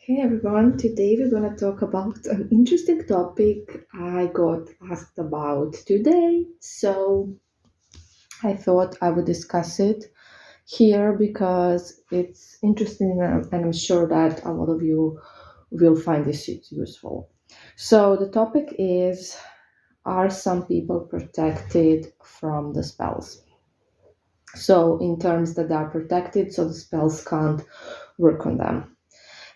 Hey everyone, today we're going to talk about an interesting topic I got asked about today. So I thought I would discuss it here because it's interesting and I'm sure that a lot of you will find this useful. So the topic is, are some people protected from the spells? So, in terms that they are protected, so the spells can't work on them.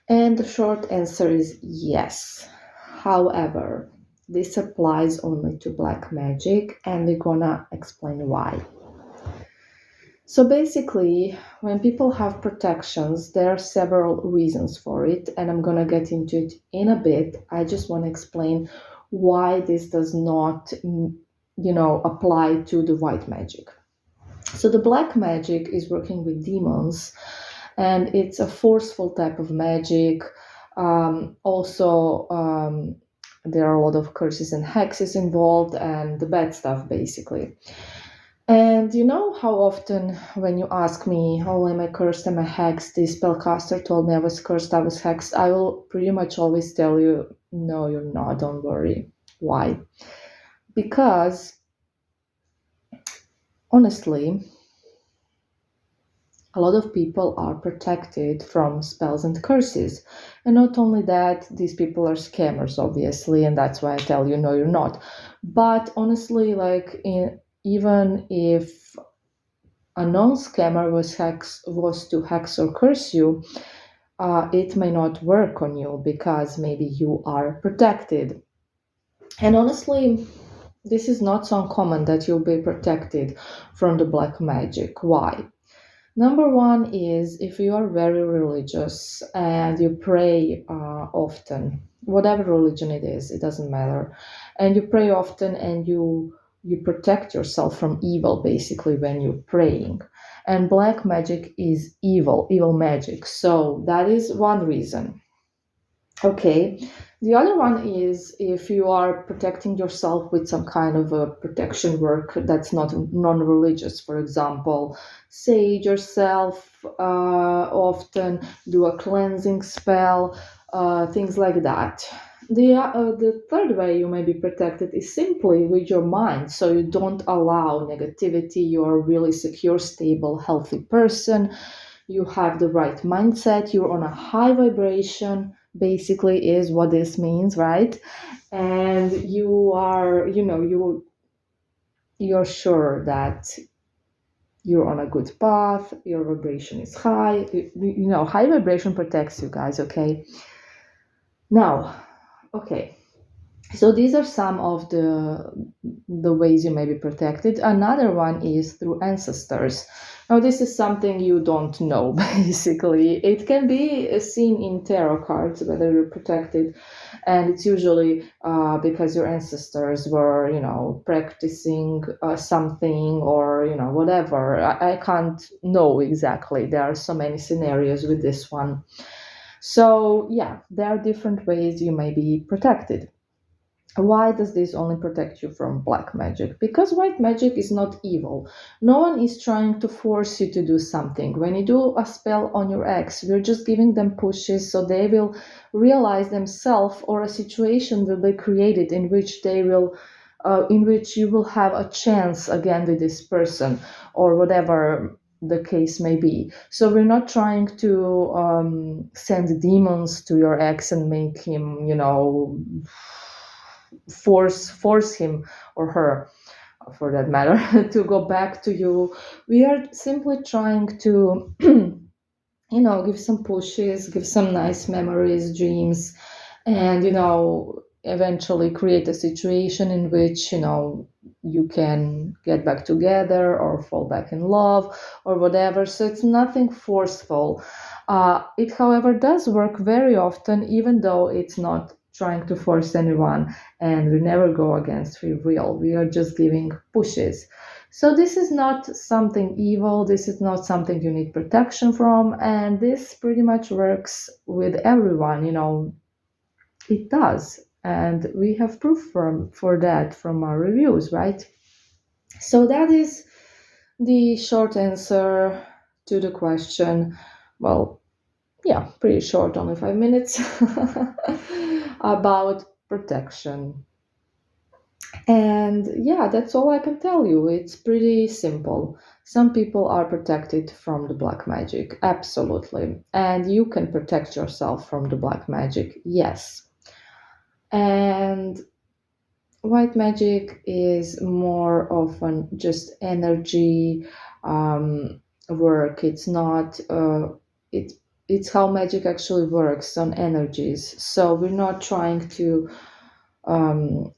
And the short answer is yes. However, this applies only to black magic, and we're gonna explain why. So basically, when people have protections, there are several reasons for it, and I'm gonna get into it in a bit. I just want to explain why this does not, apply to the white magic. So the black magic is working with demons, and it's a forceful type of magic. Also, there are a lot of curses and hexes involved, and the bad stuff, basically. And you know how often, when you ask me, "Oh, am I cursed? Am I hexed?" The spellcaster told me I was cursed, I was hexed. I will pretty much always tell you, "No, you're not. Don't worry." Why? Because honestly, a lot of people are protected from spells and curses. And not only that, these people are scammers, obviously, and that's why I tell you, no, you're not. But honestly, even if a non scammer was to hex or curse you, it may not work on you because maybe you are protected. And honestly, this is not so uncommon that you'll be protected from the black magic. Why? Number one is if you are very religious and you pray often, whatever religion it is, it doesn't matter, and you pray often and you protect yourself from evil basically when you're praying. And black magic is evil magic. So that is one reason. Okay. The other one is if you are protecting yourself with some kind of a protection work that's not non-religious. For example, sage yourself often, do a cleansing spell, things like that. The third way you may be protected is simply with your mind. So you don't allow negativity. You're a really secure, stable, healthy person. You have the right mindset. You're on a high vibration, basically is what this means, right? And you are, you're sure that you're on a good path, your vibration is high. High vibration protects you guys, okay? Now, okay, so these are some of the ways you may be protected. Another one is through ancestors. Now this is something you don't know basically. It can be seen in tarot cards whether you're protected, and it's usually because your ancestors were, practicing something, or whatever. I can't know exactly. There are so many scenarios with this one. So yeah, there are different ways you may be protected. Why does this only protect you from black magic? Because white magic is not evil. No one is trying to force you to do something. When you do a spell on your ex, you're just giving them pushes so they will realize themselves, or a situation will be created in which you will have a chance again with this person, or whatever the case may be. So we're not trying to send demons to your ex and make him, force him or her, for that matter, to go back to you. We are simply trying to give some pushes, give some nice memories, dreams, and eventually create a situation in which you can get back together or fall back in love or whatever. So it's nothing forceful. It, however, does work very often, even though it's not trying to force anyone, and we never go against free will. We are just giving pushes. So this is not something evil. This is not something you need protection from, and this pretty much works with everyone. It does, and we have proof for that from our reviews, right? So that is the short answer to the question. Well, Yeah, pretty short, only 5 minutes, about protection. And yeah, that's all I can tell you. It's pretty simple. Some people are protected from the black magic, absolutely. And you can protect yourself from the black magic, yes. And white magic is more often just energy work. It's not, it, it's how magic actually works on energies. So we're not trying to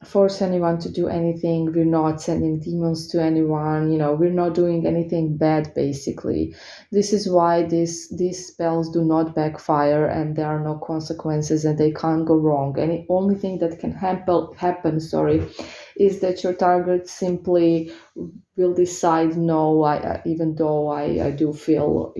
force anyone to do anything. We're not sending demons to anyone. We're not doing anything bad. Basically, this is why these spells do not backfire, and there are no consequences, and they can't go wrong. And the only thing that can happen, sorry, is that your target simply will decide no. Even though I do feel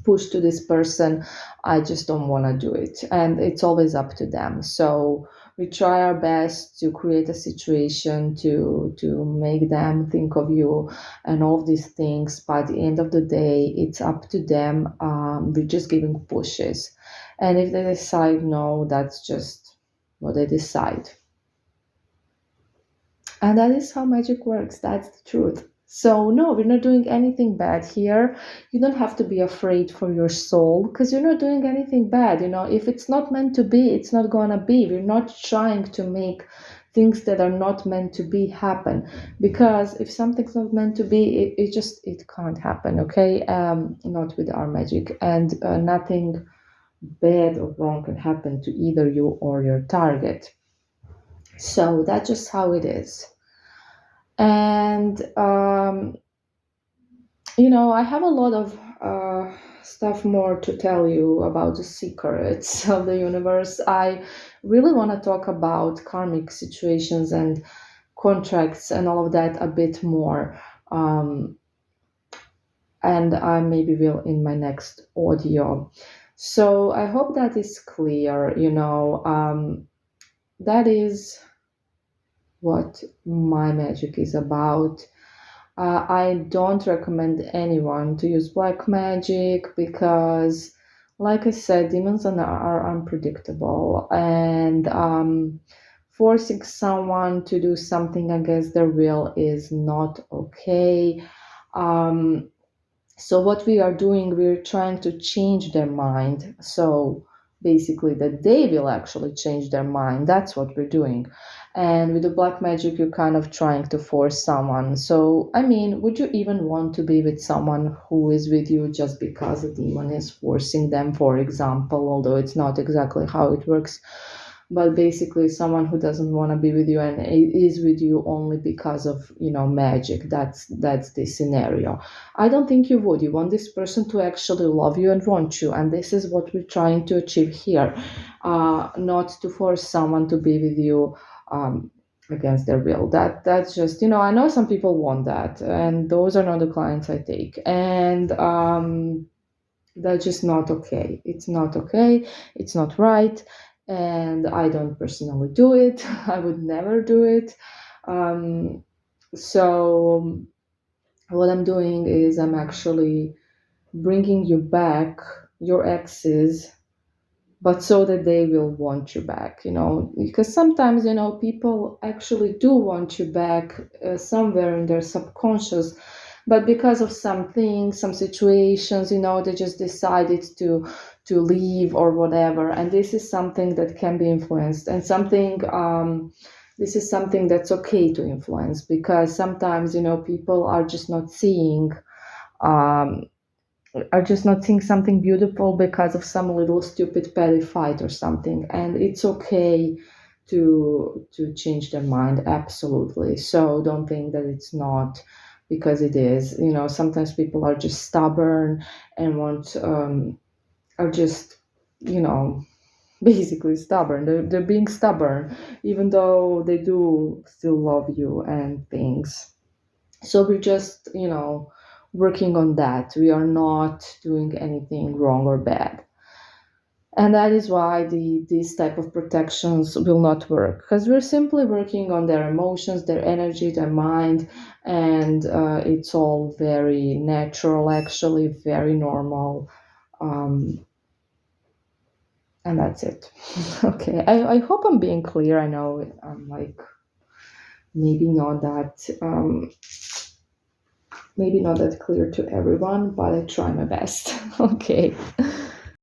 push to this person, I just don't want to do it, and it's always up to them. So we try our best to create a situation to make them think of you and all of these things, but at the end of the day it's up to them. We're just giving pushes, and if they decide no, that's just what they decide. And that is how magic works. That's the truth. So, no, we're not doing anything bad here. You don't have to be afraid for your soul because you're not doing anything bad. If it's not meant to be, it's not going to be. We're not trying to make things that are not meant to be happen, because if something's not meant to be, it can't happen. Okay. Not with our magic, and nothing bad or wrong can happen to either you or your target. So that's just how it is. And I have a lot of stuff more to tell you about the secrets of the universe. I really want to talk about karmic situations and contracts and all of that a bit more. um, and I maybe will in my next audio. So I hope that is clear. That is what my magic is about. I don't recommend anyone to use black magic because, like I said, demons are unpredictable, and forcing someone to do something against their will is not okay. Um, so what we are doing, we're trying to change their mind. So basically, that they will actually change their mind. That's what we're doing. And with the black magic, you're kind of trying to force someone. So, I mean, would you even want to be with someone who is with you just because a demon is forcing them, for example, although it's not exactly how it works? But basically someone who doesn't want to be with you and is with you only because of magic. That's the scenario. I don't think you would. You want this person to actually love you and want you, and this is what we're trying to achieve here. Not to force someone to be with you against their will. That's just, I know some people want that, and those are not the clients I take. And that's just not okay. It's not okay. It's not right. And I don't personally do it. I would never do it. Um, so, what I'm doing is I'm actually bringing you back, your exes, but so that they will want you back, because sometimes, people actually do want you back somewhere in their subconscious, but because of something, some situations, they just decided to leave or whatever. And this is something that can be influenced, and this is something that's okay to influence, because sometimes, people um, are just not seeing something beautiful because of some little stupid petty fight or something, and it's okay to change their mind, absolutely. So don't think that it's not, because it is. Sometimes people are just stubborn and want are just you know basically stubborn. They're being stubborn even though they do still love you and things. So we're just working on that. We are not doing anything wrong or bad, and that is why these type of protections will not work, because we're simply working on their emotions, their energy, their mind. And it's all very natural, actually very normal. And that's it. Okay, I hope I'm being clear. I know I'm like maybe not that maybe not that clear to everyone, but I try my best. Okay.